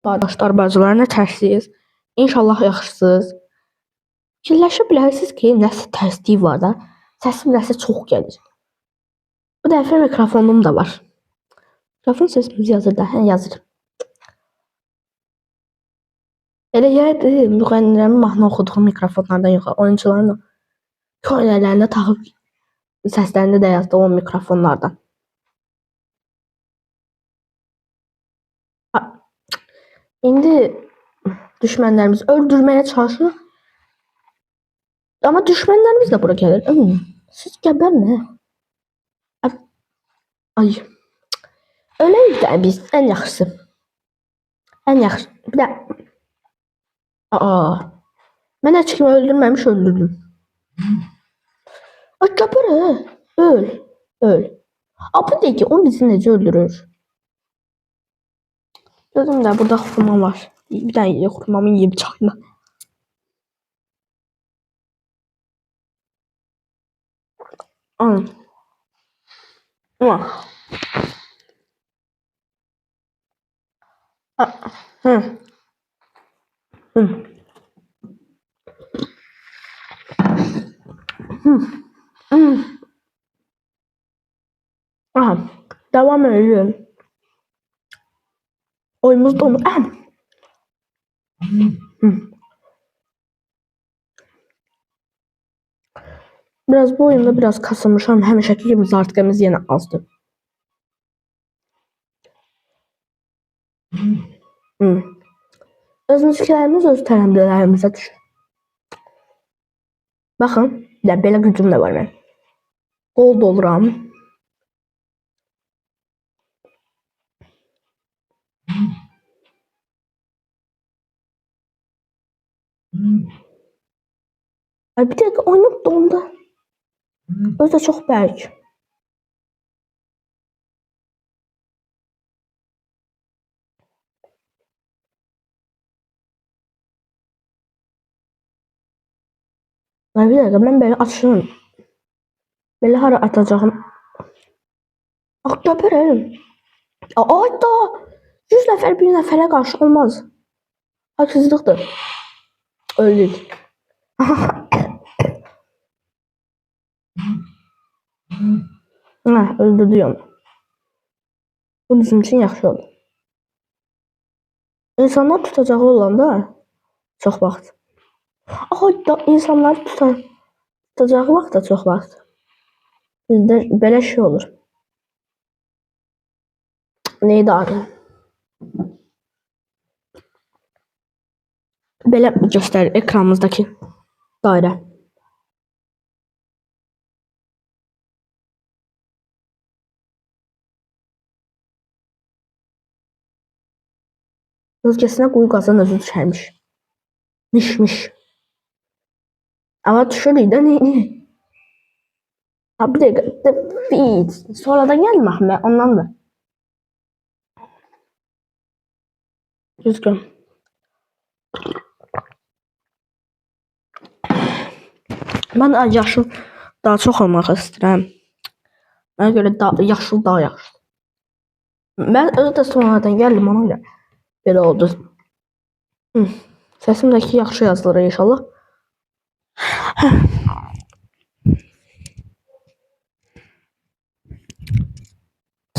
Qardaşlar, bacılar, nə tərsiz? İnşallah yaxşısınız. Fikirləşə bilərsiniz ki, nəsə tərsliyi var da. Səsim nəsə çox gəlir. Bu dəfə mikrofonum da var. Mikrofon səsimiz yazır da, yazır. Elə yerdə müğənnilərin mahnı oxuduğum mikrofonlardan yox, oyunçuların köynəklərində taxıb səslərini də yazdı o mikrofonlardan. İndi düşmənlərimizi öldürməyə çalışır. Amma düşmənlərimiz də bura gəlir. Siz gəbərin. Ay. Öləyik də biz, ən yaxşısı. Ən yaxşı. Bir də mən heç kimi öldürməmiş öldürdüm. Ay gəbər. Öl. Bu deyir ki, o bizi necə öldürür? Gözüm də burada xurma var. Bir dənə xurmamı yeyib çayına. Devam edelim. Oyumuz da onu. Biraz bu oyunda biraz kasılmışam. Həmişəki kimi zartqəmiz yenə azdır. Öz musiqilərimiz öz tələmdələrimizə düşür. Baxın, belə gücüm də var mən. Qol doluram. Ay bir dəqiqə oynayıb dondu. Özü də çox bərk. Ay bir dəqiqə mən belə açıram. Belə hara atacağım? Gəbərəm. Ay da 100 nəfər bir nəfərə qarşı olmaz. Haksızlıqdır. Öldük. Öldürdü onu. Bu bizim için yaxşı oldu. İnsanlar tutacağı olanda çox vaxt. İnsanlar tutacağı vaxt da çox vaxt. Bizdə belə şey olur. Neydi adı? Belə göstərir ekranımızdakı dairə. Özgəsinə quyu qazan özü düşərmiş. Miş. Amma düşürük də neyini? Bir dəqiqə. Sonradan gəldim axı mən ondan da. Düzgün. Mən yaşıl daha çox olmaq istəyirəm. Mənə görə yaşıl daha yaxşı. Mən özü də sonradan gəldim ona görə belə oldu. Səsimdəki yaxşı yazılır inşallah.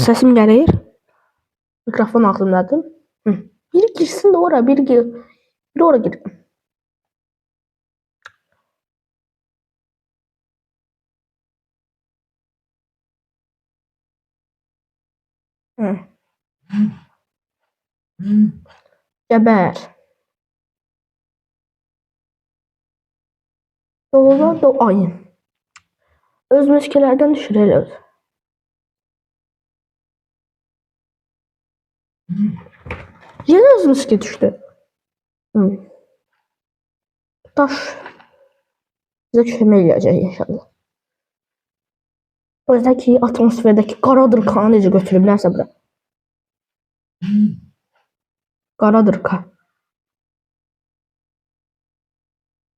Səsim gəlir. Mikrofon ağzımdadır. Biri girsin də ora, biri ora gir. Gəbər. Ayın. Öz müskilərdən düşür elə öz. Yenə öz müski düşdü. Daş bizə kömək eləyəcək inşallah. Özdəki atmosferdəki qaradırkanı necə götürüb nəsə bura. Qaradırka.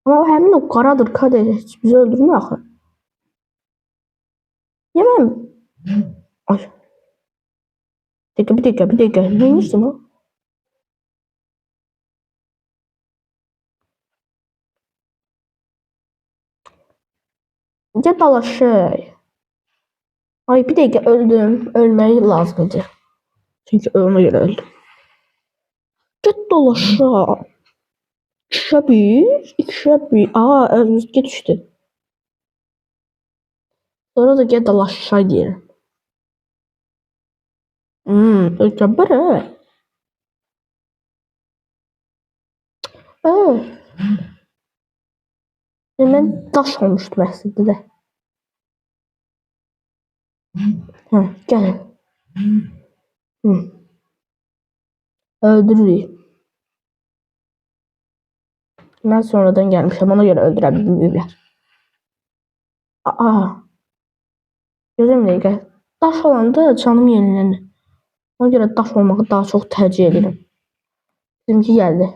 Amma həmin o qaradırka da heç bizi öldürmür axı. Yeməm. Ay. Bir dəqiqə. Nə edirsən o? Gel dalaşır. Ay bir dakika öldüm. Ölmeyi lazım idi. Çünkü ona göre öldüm. Gel dalaşır. İkişə bir. İkişə bir. Aa önümüzge düştü. Sonra da gel dalaşır diyelim. Ölçəbər hə. Hə. Mən daş olmuşdum əslində də. Hə, gəlin. Hı. Öldürürük. Mən sonradan gəlmişəm, ona görə öldürə bilməyiblər. Aa, gözüm dəqiqə. Daş olanda canım yenilənir. Ona görə daş olmağı daha çox tərcih edirəm. Bizimki gəldi.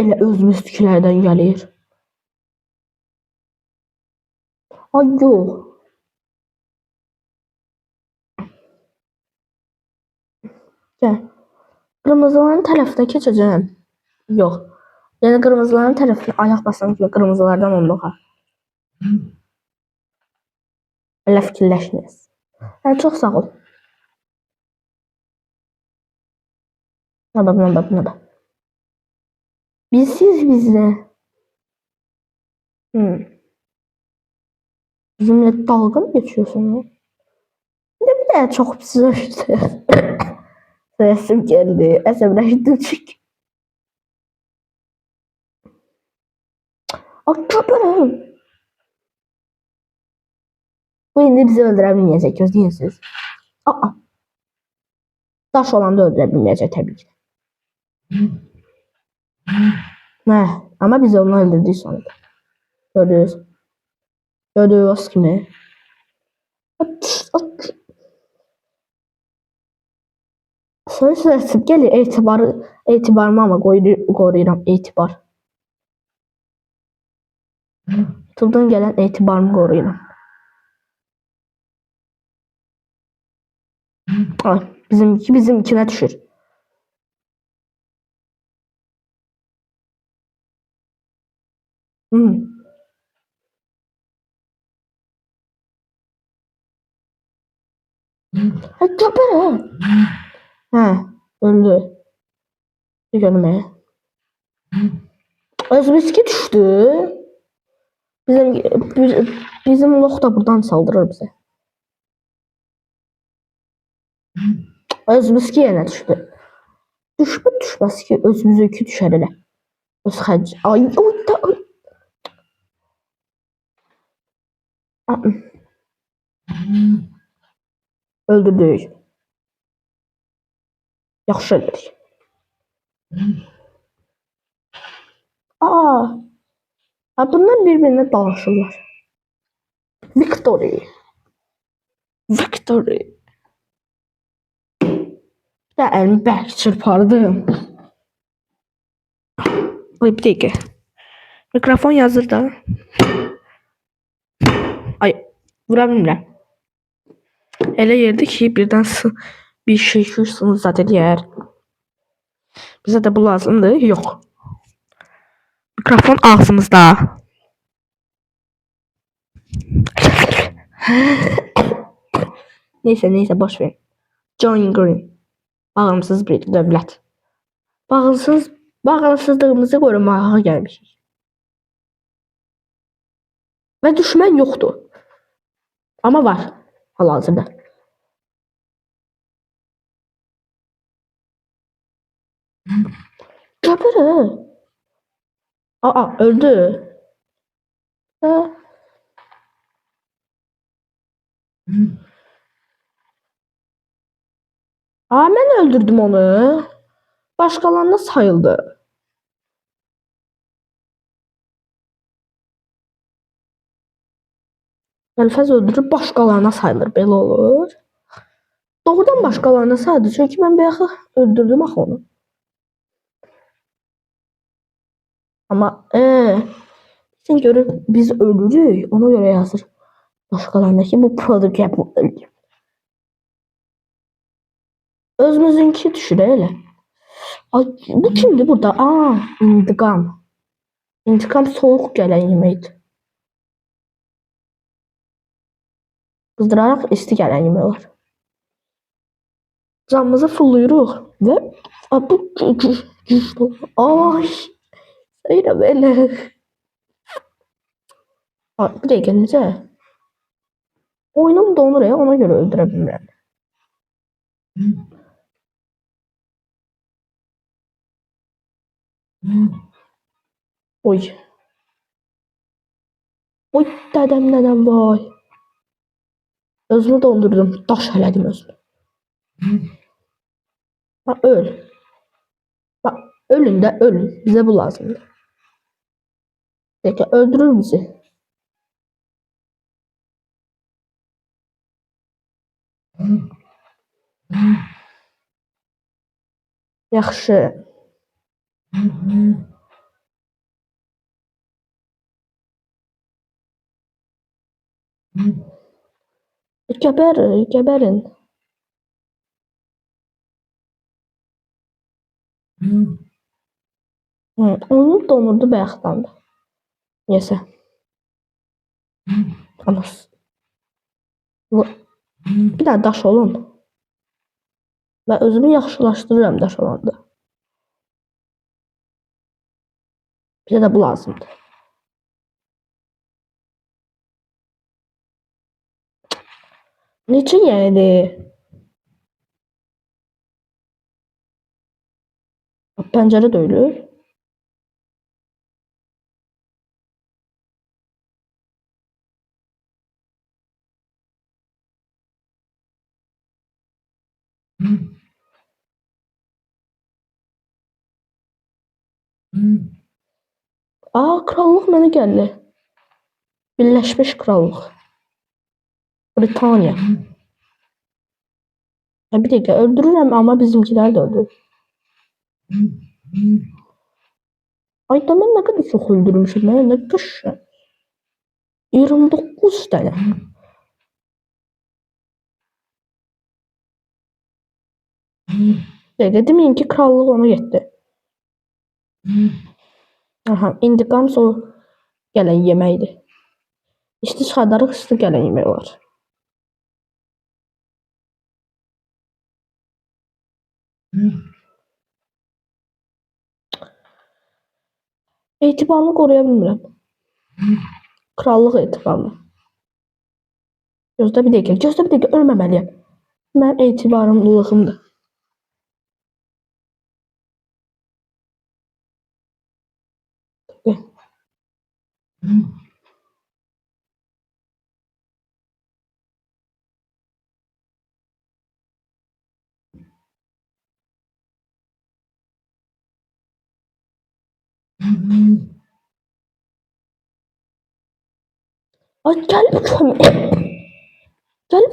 Elə özümüz tüklərdən gəlir. Ay yox. Gəl. Qırmızıların tərəfinə keçəcəm. Yox. Yəni qırmızıların tərəfinə ayaq basan kimi qırmızılardan onluğa. Elə fikirləşməyəs. Hə, çox sağ ol. Buna da. Siz bizlə. Bizimlə dalga mı geçiyorsunuz? Bir de çok psikolojisi. Sesim geldi. Əsəbləşdim çünki. Köpürüm. Bu indi bizi öldürə bilməyəcək, gözləyirsiniz. Aa. Daş olanda öldürə bilməyəcək təbii ki. Hə, amma biz onu öldürdük sonunda. Gördünüz. Gördünüz kimi. Söz gəlir etibarımı ama qoruyuram etibar. YouTube'dan gelen etibarımı qoruyuram. Ay, bizimkine düşür. Köpere. Ha, öldü. Bir görmeye. Özbeki düştü. Bizim lox da buradan saldırır bize. Özbeki yenə düşdü. Düşməz ki, özümüzünki düşər elə. Öz xərc. Ay, öldürdük. Yaxşı elədik. Bunlar birbirine dalaşırlar. Victory. Da əlimi bərk çırpardım. Ay bir dəqiqə. Mikrofon yazır da. Ay, vura bilmirəm. Elə yerdə ki, birdən bir şey sınır zad eləyər. Bizə də bu lazımdır. Yox. Mikrofon ağzımızda. Neyse boş ver. John Green. Bağımsız bir dövlət. Bağımsızlığımızı qorumağa gəlmişik. Və düşmən yoxdur. Amma var hal-hazırda. Köpürü. Öldü. Mən öldürdüm onu. Başqalarına sayıldı. Əlfəz öldürüb başqalarına sayılır. Belə olur. Doğrudan başqalarına sayılır. Çünki mən bayaq öldürdüm axı onu. Amma sen görür biz ölürük. Ona göre yazır. Başqalarındakı bu product özümüzünki düşür elə. Ay, bu kimdir burada? İntiqam. İntikam soğuq gələn yeməkdir. Qızdıraraq isti gələn yemək olar. Camımızı fulluyuruq və bu ay, sayıra belə. Bir dəqiqə necə? Oyunum donur ya, ona görə öldürə bilmirəm. Oy. Oy dədəm vay. Özümü dondurdum. Daş elədim özümü. Bak öl. Bak ölün de ölün. Bize bu lazımdır. Peki öldürür bizi. Yaxşı. Geberin. Onu donurdu bayaqdan da. Neyse. Anas. Bir daha daş olun. Və özümü yaxşılaşdırıram daş olanda. Bizə də bu lazımdır. Neçə yəni? Pəncərə döyülür. Krallıq mənə gəldi. Birləşmiş Krallıq. Britaniya. Bir dəqiqə öldürürəm, amma bizimkiləri də öldürür. Ay da mən nə qədər çox öldürmüşüm. Mən nə qəşəng. 29 dənə. Demeyin ki krallıq ona getdi. Aha, intikam soğuk gələn yeməkdir. İşte çıxardarıq, isti gələn yemək var. Etibarımı qoruya bilmirəm. Krallıq etibarını. Gözlə bir dəqiqə, ölməməliyəm. Mənim etibarımlılığımdır. Ay gəlib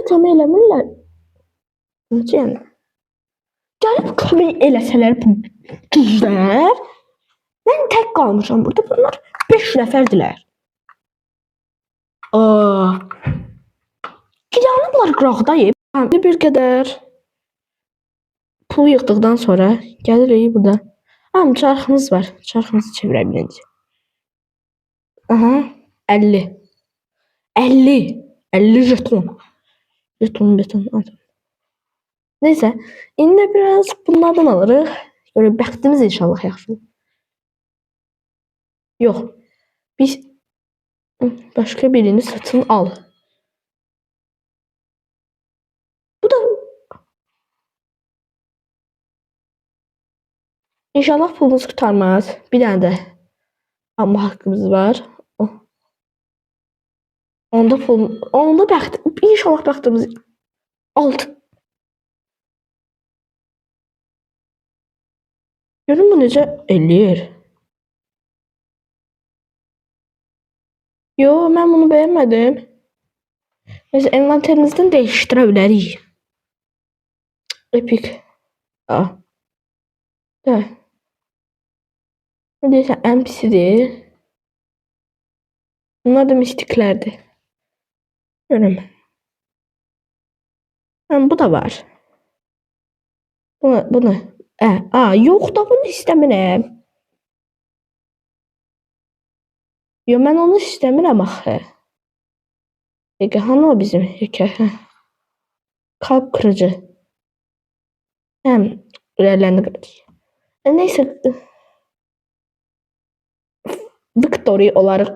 kömək eləmirlər. Necə yəni? Gəlib kömək eləsələr bu güzlər. Mən tək qalmışam burada. Bunlar 5 nəfərdilər. Yanıblar qıraqdayıb. Bir qədər pul yığdıqdan sonra gəlirik burada. Çarxımız var. Çarxımızı çevirə bilirik. Aha, 50. 50 jeton. Beton. Neyse, indi biraz bunlardan alırıq. Böyle bəxtimiz inşallah yaxşı olur. Yox. Biz başka birini satın al. Bu da İnşallah pulunuz kurtarmaz. Bir tane de alma hakkımız var. Onda inşallah bəxtimiz 6. Görün bu necə eləyir. Yo, mən bunu bəyənmədim. Neyse, envanterimizdən değiştirə bilərik. Epic. De. Ne deyirsən, ən pisidir. Bunlar da mistiklərdir. Görüm. Bu da var. Bunu. Yox da bunu istəmirəm. Yo, mən onu istəmirəm axı. Dəqiqə, hanı o bizim hekayə? Kalp kırıcı. Həm ürəklərini qırdı. Neysə, Victory olaraq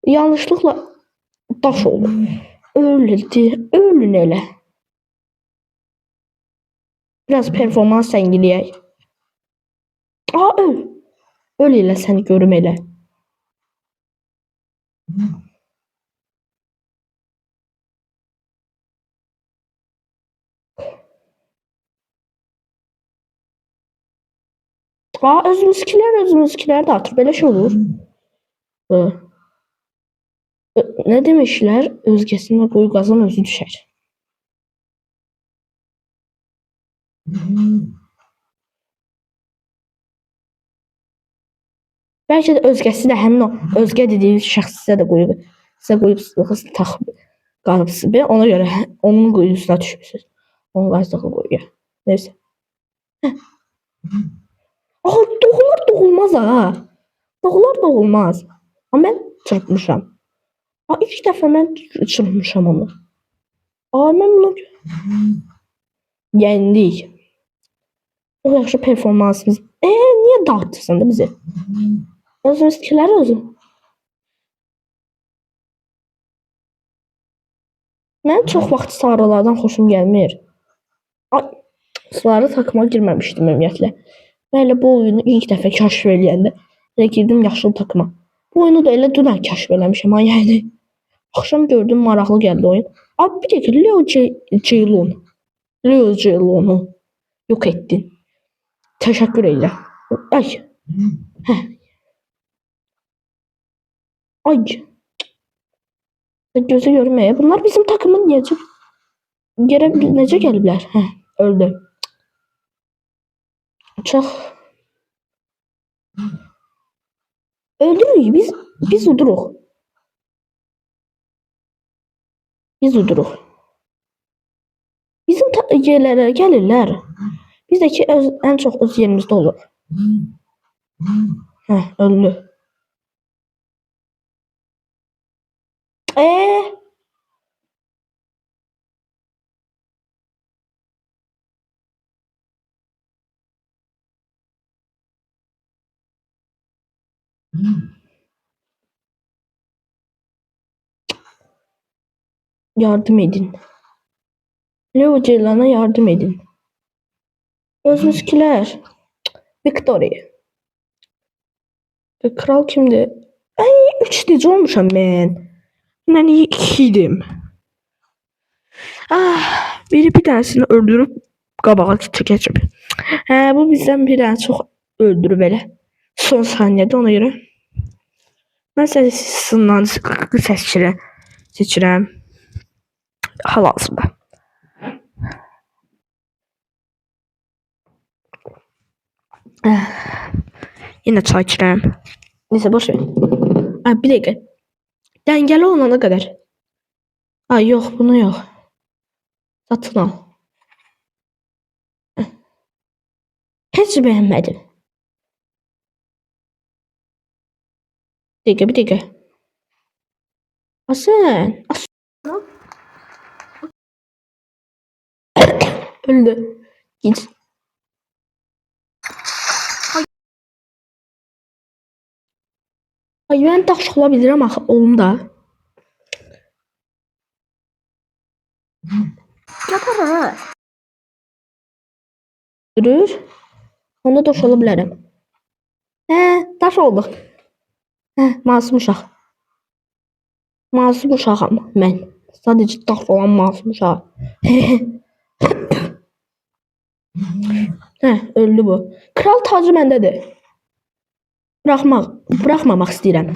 yanlışlıqla daş oldu. Ölün elə. Biraz performans səngiləyək. Öl. Öl elə səni görüm elə. Özümüzkilər də atır. Belə şey olur. Ne demişler? Özgesine koyu gazın özü düşer. Bəlkə də özgəsi də həmin o özgə dediyi şəxs sizə qoyub qız taxıb qalıbsınız. Ona görə onun quyusuna düşmüsünüz. Onun qazdığı quyuya. Neyse. Doğulmaz ha. Doğulmaz. Amma mən çırpmışam. İlk dəfə mən çırpmışam onu. Mən bunu yendik. O yaxşı performansımız. Niyə dağıtırsan da bizi? Özümüzkiləri özüm. Mən çox vaxt sarılardan xoşum gəlmir. Sarı takıma girməmişdim ümumiyyətlə. Mən elə bu oyunu ilk dəfə kəşf eləyəndə elə girdim yaşıl takıma. Bu oyunu da elə dünən kəşf eləmişəm. Yəni axşam gördüm, maraqlı gəldi oyun. Bir dəqiqə, Leo Ceylon'u yok etdin. Təşəkkür elə. Ay. Gözə görmeye. Bunlar bizim takımın necə gəliblər? Öldü. Çox. Öldürürük. Biz uduruq. Bizim yerlərə gəlirlər. Bizdəki ən çox öz yerimizdə olur. Öldü. Yardım edin. Leo Ceylan'a yardım edin. Özümüzkiler. Victory. Kral kimdi? 3 necə olmuşam mən. Mən 2 idim. Biri bir tanesini öldürüp qabağa keçib. Bu bizdən bir dənə çox öldürüb elə. Son saniyədə ona görə. Mən səsindən seçirəm. Hal-hazırda. Yine çay içirəm. Neyse boş ver. Bir dəqiqə. Dəngəli olana qədər. Yox, bunu yox. Satın al. Heç bəyənmədim. Bir dəqiqə. Sən. Öldü. Git. Ben daş olabilirim axı, olum da. Yürür. Onda daş ola bilərəm. Daş olduq. Masum uşaq. Masum uşağam mən. Sadəcə daş olan masum uşaq. Öldü bu. Kral tacı məndədir. Bırakmamak istəyirəm.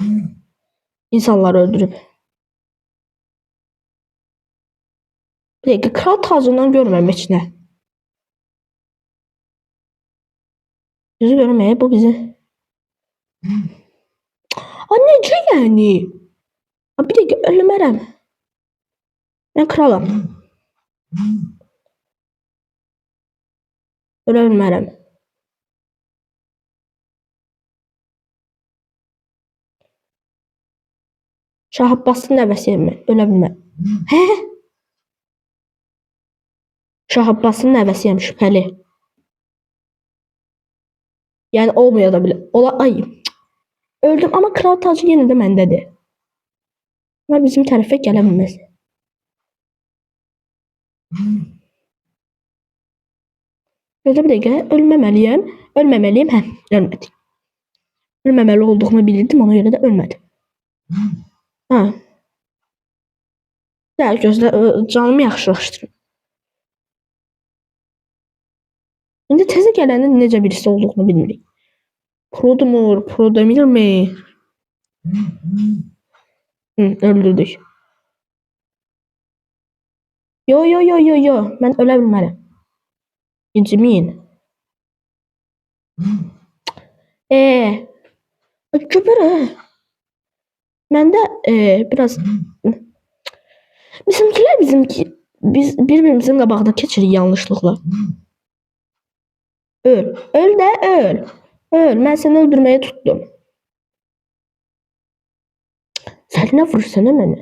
İnsanları öldürüb. Bir dəqiqə, kral tacından görmürəm heç nə. Yüzü görmeye bu bizi. Necə yəni? Bir dəqiqə, ölmərəm. Mən kralam. Ölmərəm. Şah Abbasın nəvəsiyəm mən. Ölə bilməm. Hə? Şah Abbasın nəvəsiyəm, şübhəli. Yəni olmaya da bilər. Ola ay. Öldüm amma kral tacı yenə də məndədir. Amma bizim tərəfə gələ bilməz. Gözlə bir dəqiqə. Ölməməliyəm. Ölməməliyim. Hə, ölmədik. Ölməməli olduğumu bilirdim, ona görə də ölmədim. Hə. Gəl gözlə, canımı yaxşılaşdırım. İndi təzə gələnin necə birisi olduğunu bilmirik. Prodmur, Prodemirmi? Öldürdük. Yo. Mən ölə bilmərəm. İncimin. Göbərə. Məndə biraz bizimkilər biz bir-birimizin qabağına keçirik yanlışlıqla. Öl. Öl də öl. Öl. Mən səni öldürməyə tutdum. Sən nə vurursan mənə?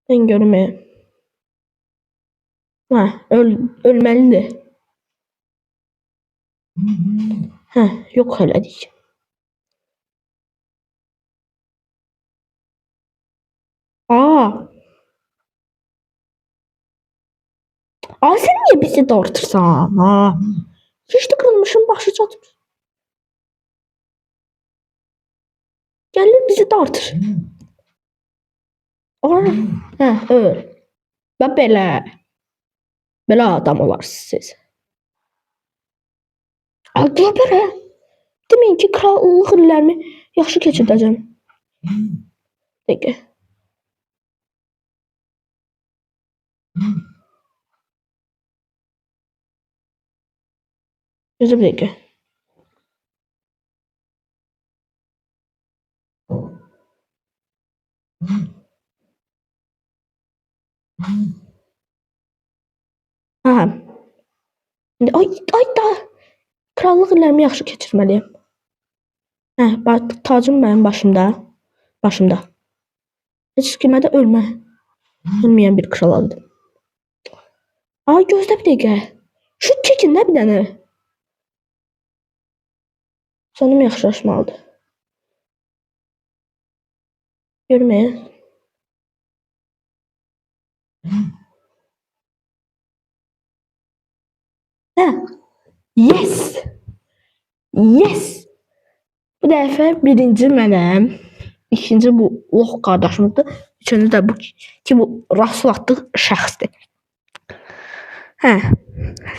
Ben görmeye. Ha, ölməlidir. Hə, yox elədik. Sen niye bizi dartırsan? Hiç de kırılmışım, başı çatır. Gəlir bizi dartır. Öl. Və belə adam olarsınız siz. Göbərə. Deməyin ki, krallıq illərimi yaxşı keçirdəcəm. Dəqiqə. Gözlə bir dəqiqə. Ay da krallıq illərimi yaxşı keçirməliyəm. Tacım mənim başımda. Heç kimə də ölməyən bir kral aldım. Gözlə bir dəqiqə. Şut çəkin də bir dənə. Canım yaxşılaşmalıdır. Görməyin. Yes. Bu dəfə birinci mənəm. İkinci bu lox qardaşımızdır. Üçüncü də bu ki bu Rasul adlı şəxsdir.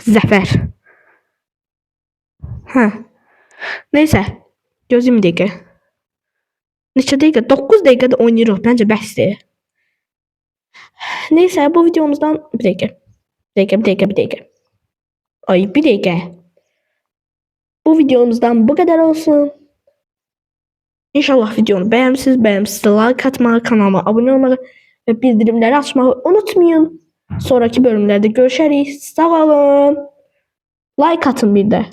Zəfər. Neysə. Gözüm dəqiqə. Neçə dəqiqə? 9 dəqiqədə oynayırıq. Bəncə bəsdir. Neysə bu videomuzdan bir dəqiqə. Ay bir dəqiqə. Bu videomuzdan bu kadar olsun. İnşallah videonu beğenmişsiniz. Like atmayı, kanalıma abone olmayı ve bildirimleri açmayı unutmayın. Sonraki bölümlerde görüşürüz. Sağ olun. Like atın bir de.